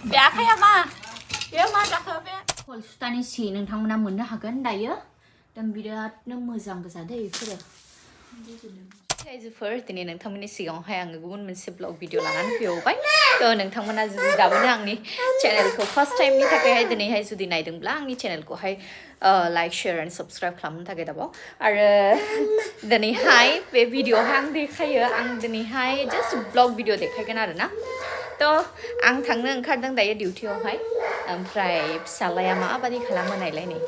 bè khai ma bè ma जाखो bè hol sutani si नोंथांमोना मोननो हागोन दायो दम बिरादनो मोजां गोजा दै बेफोरो आइजोफोर दिनै नोंथांमोननि सिगाङावहाय आङो गुबुन मोनसे ब्लग भिडिअ लानानै फैबावबाय थ' नोंथांमोना जुदि दाबोनो आंनि चेनेलखौ फार्स्ट टाइमनि थाखायहाय दिनैहाय जुदि नायदोंब्ला आंनि चेनेलखौहाय लाइक शेयार एन्ड साबस्क्राइब खालामनो थाखाय दाबाव आरो दिनैहाय बे भिडिअआवहाय आं देखायो आं दिनैहाय जास्ट ब्लग भिडिअ देखायगोन आरो ना थ' आं थांनो ओंखारदों दायो डिउटियावहाय ओमफ्राय फिसालाया माबादि खालामो नायलाय नै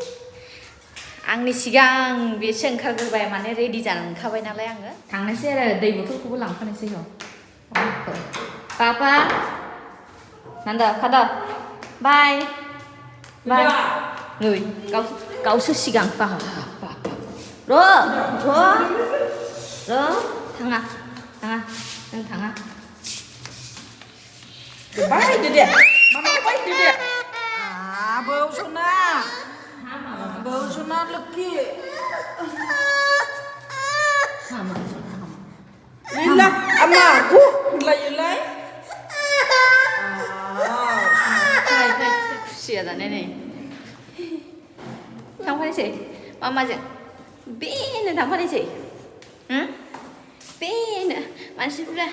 आंनि सिगां बेसो ओंखारग्रोबाय माने रेडि जानानै ओंखारबाय नालाय आङो थांनोसै आरो दै बथलखौबो लांफानोसै र' पापा नान्दा खादा बाय बाय नै गावसो सिगां पापा र' थाङा नों थाङा Bye dede. Mama bye dede. Bau sona. Bau sona lagi. Lila ama aku lay. Siya dah nenek. Tangpa ni sih, mama je. Bin tangpa ni sih. Bin masih pula.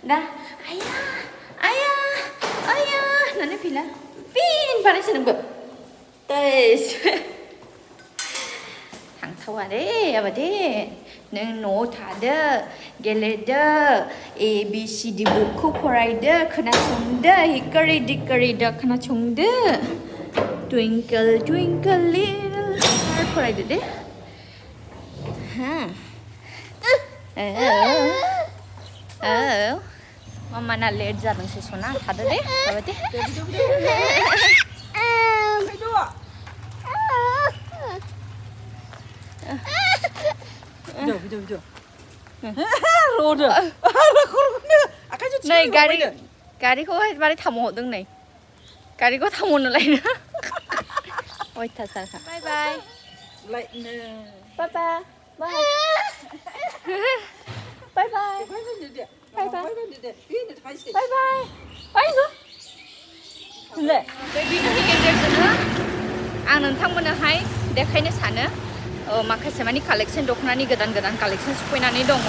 Dah ayah nana pila. Bin pada sini ber. Tes. Hang tahu deh, apa deh? Neng no thada, geleda, A B C D buku poraida, kena sunda, hikari da kena sunda. Twinkle twinkle little star poraida deh. Oh. Mama nak late जादों sih sona, thada deh, apa deh? Video. Roda. Này gari ko hay bari thamo dong này. Gari ko thamo nó lại nữa. Ôi thật sao hả? Bye bye. Lại nè. Papa. Bye. Bye bye. Bye bye. Bye bye. Bye nữa. Lệ. Baby nó đi game nữa. Ang नोंथांमोननोहाय देखायनो सानो माखासे मानि collection दख'नानि गोदान collection सफैनानै दङ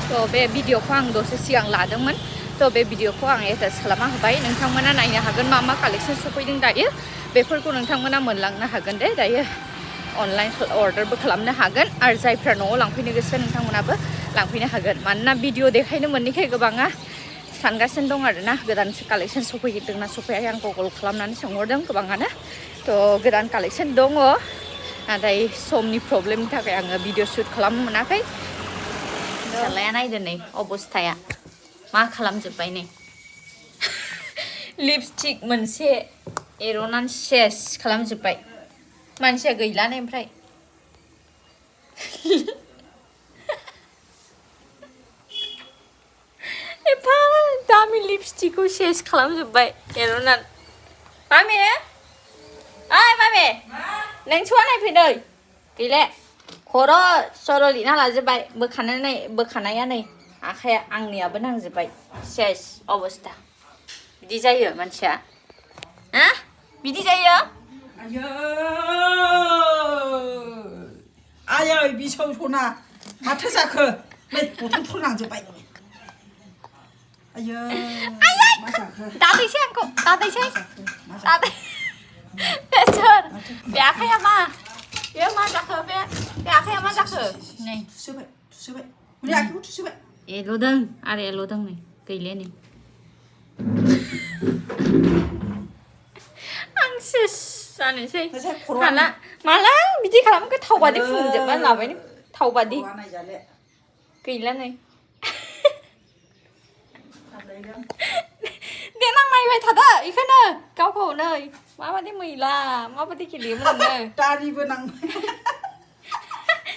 थ' बे भिडिअखौ आं दसे सिगां लादोंमोन थ' बे भिडिअखौ आं एटाच खालामना होबाय नोंथांमोना नायनो हागोन मा कालेक्शन सफैदों दायो बेफोरखौ नोंथांमोना मोनलांनो हागोन दे दायो अनलाइन अर्डारबो खालामनो हागोन आरो जायफ्रा न'आव लांफैनो गोसो नोंथांमोनाबो लांफैनो हागोन मानोना भिडिअ देखायनो मोनैखाय गोबाङा सानगासिनो दं आरोना गोदान कालेक्शन सफैदोंना सफैयाखै आंखौ कल खालामनानै सोंहरदों गोबाङानो थ' गोदान कालेक्शन दङ नाथाय समनि प्रब्लेमनि थाखाय आङो भिडिअ शुट खालामनो मोनाखै फिसालाया नायदो नै अबस्थाया मा खालामजोब्बाय नै लिपस्टिक मोनसे एर'नानै सेस खालामजोब्बाय मानसिया गैला नै ओमफ्राय एफा दामि लिपस्टिकखौ सेस खालामजोब्बाय एर'नानै मामे मामे नोंसुआ नायफैदो गैला खर' सर' लिरना लाजोब्बाय बोखानाया नै आखाइया आंनियाबो नांजोब्बाय सेस अबस्था बिदि जायो मानसिया बिदि जायो आयै बिसौ सना माथो जाखो नै बथलफोर लांजोब्बाय आयै मा जाखो दादैसै आंखौ दादैसै सोर बे आखाइया मा बे मा जाखो बे आखाइया मा जाखो नै थुसोबाय हनै आखाइखौ थुसोबाय एल'दों आरो एल'दों नै गैले नै आं सेस जानोसै हाला माला बिदि खालामखो थाव बादि फुनजोबना लाबाय थाव बादि गैला नै देनां नायबाय थादो बेखौनो गावखौ नै माबादि मैला माबादि गेलेयोमोन नोङो दारिबो नांबाय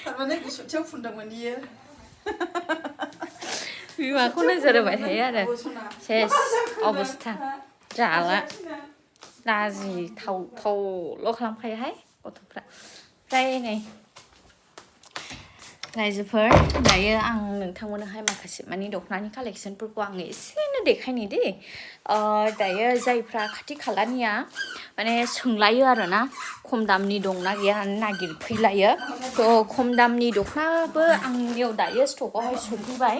थारमाने गुसुथियाव फुनदोंमोन बियो बिमाखौ नोजोर होबाय थायो आरो सेस अबस्था जाला लाजि थावल' खालामखायोहाय गथ'फ्रा ओमफ्राय नै रायजोफोर दायो आं नोंथांमोननोहाय माखासे मानि दख'नानि कालेक्सनफोरखौ आङो एसेनो देखायनि दे दायो जायफ्रा खाथि खालानिया माने सोंलायो आरोना खम दामनि दंना गैया होननानै नागिरफैलायो थ' खम दामनि दख'नाबो आंनियाव दायो स्टकआवहाय सफैबाय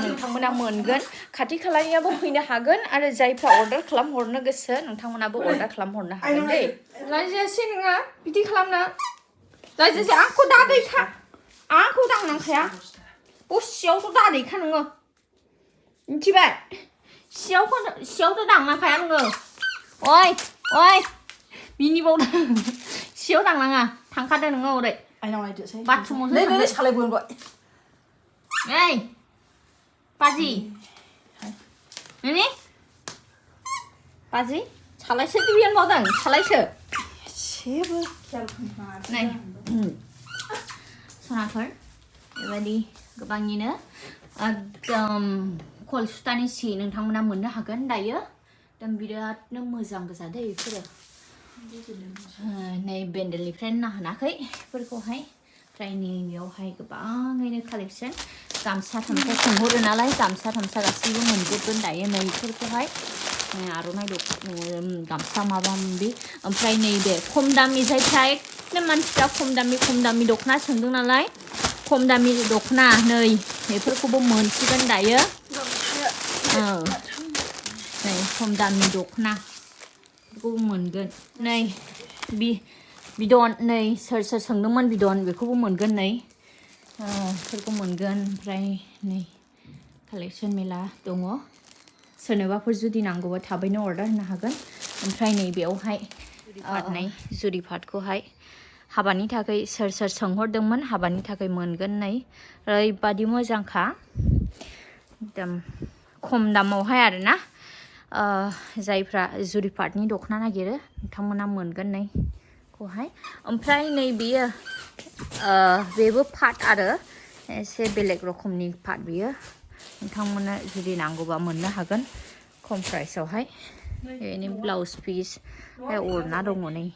नोंथांमोना मोनगोन खाथि खालानियाबो फैनो हागोन आरो जायफ्रा अर्डार खालामहरनो गोसो नोंथांमोनाबो अर्डार खालामहरनो हागोन दे रायजोआसै नोङो बिदि खालामनो रायजोसै आंखौ दादैखा आंखौ दांनांखाया सियावथ' दादैखा नोङो मिथिबाय सियावथ' दांनांखाया नोङो ओइ बिनिबाव सियाव दांनाङा थांखादो नोङो ओरै बाथरुमावसो थांदो सालायबोबाय ओइ बाजि नोंनि बाजि सालायसो टिभि होनबावदों सालायसो जेबो नै सनाफोर बेबायदि गोबाङैनो एकदम कल सुतानि सि नोंथांमोना मोननो हागोन दायो एकदम बिरादनो मोजां गोजा दै बेफोरो नै बेन्डेलनिफ्रायनो नाहानाखै बेफोरखौहाय ओमफ्राय नैबेयावहाय गोबाङैनो कालेक्सन गामसा थामसा सोंहरो नालाय गामसा थामसा गासैबो मोनजोबगोन दायो नै बेफोरखौहाय आर'नाइ गामसा माबा माबि ओमफ्राय नैबे खम दामि जायफ्रा एकदम मानसिफ्रा खम दामि दख'ना सोंदों नालाय खम दामि दख'ना नै बेफोरखौबो मोनसिगोन दायो नै खम दामि दख'ना बेखौबो मोनगोन नै बिदन नै सोर सोंदोंमोन बिदन बेखौबो मोनगोन नै बेफोरखौ मोनगोन ओमफ्राय नै कालेक्सन मेला दङ सोरनोबाफोर जुदि नांगौबा थाबैनो अर्डार होनो हागोन ओमफ्राय नैबेयावहाय जुरि पाटखौहाय हाबानि थाखाय सोर सोंहरदोंमोन हाबानि थाखाय मोनगोन नै ओरैबादि मोजांखा एकदम खम दामावहाय आरोना जायफ्रा जुरि पाटनि दख'ना नागिरो नोंथांमोना मोनगोन नै खौहाय ओमफ्राय नै बेबो पाट आरो एसे बेलेग रोखोमनि पाट बियो नोंथांमोना जुदि नांगौबा मोननो हागोन खम प्राइसआवहाय बेनि ब्लाउस पिस ओमफ्राय ओरना दङ नै